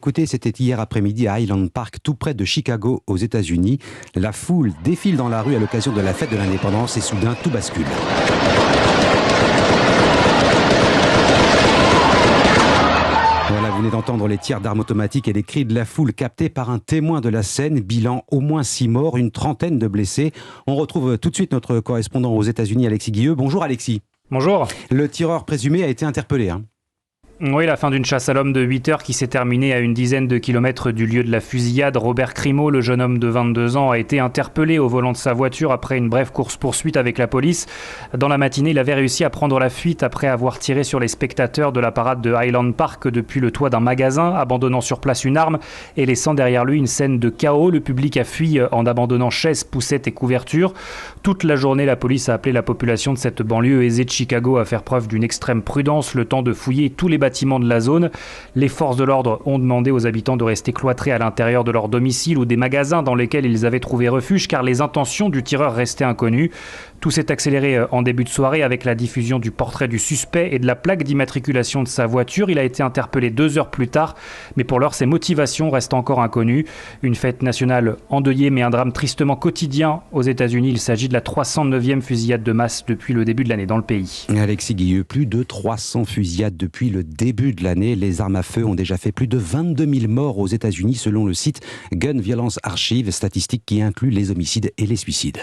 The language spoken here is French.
Écoutez, c'était hier après-midi à Highland Park, tout près de Chicago, aux États-Unis. La foule défile dans la rue à l'occasion de la fête de l'indépendance et soudain tout bascule. Voilà, vous venez d'entendre les tirs d'armes automatiques et les cris de la foule captés par un témoin de la scène. Bilan, au moins 6 morts, une trentaine de blessés. On retrouve tout de suite notre correspondant aux États-Unis, Alexis Guilleux. Bonjour Alexis. Bonjour. Le tireur présumé a été interpellé. Oui, la fin d'une chasse à l'homme de 8 heures qui s'est terminée à une dizaine de kilomètres du lieu de la fusillade. Robert Crimo, le jeune homme de 22 ans, a été interpellé au volant de sa voiture après une brève course-poursuite avec la police. Dans la matinée, il avait réussi à prendre la fuite après avoir tiré sur les spectateurs de la parade de Highland Park depuis le toit d'un magasin, abandonnant sur place une arme et laissant derrière lui une scène de chaos. Le public a fui en abandonnant chaises, poussettes et couvertures. Toute la journée, la police a appelé la population de cette banlieue aisée de Chicago à faire preuve d'une extrême prudence, le temps de fouiller tous les bâtiments de la zone. Les forces de l'ordre ont demandé aux habitants de rester cloîtrés à l'intérieur de leur domicile ou des magasins dans lesquels ils avaient trouvé refuge, car les intentions du tireur restaient inconnues. Tout s'est accéléré en début de soirée avec la diffusion du portrait du suspect et de la plaque d'immatriculation de sa voiture. Il a été interpellé 2 heures plus tard, mais pour l'heure, ses motivations restent encore inconnues. Une fête nationale endeuillée, mais un drame tristement quotidien aux États-Unis. Il s'agit de la 309e fusillade de masse depuis le début de l'année dans le pays. Alexis Guilleux, plus de 300 fusillades depuis le début de l'année. Les armes à feu ont déjà fait plus de 22 000 morts aux États-Unis selon le site Gun Violence Archive, statistique qui inclut les homicides et les suicides.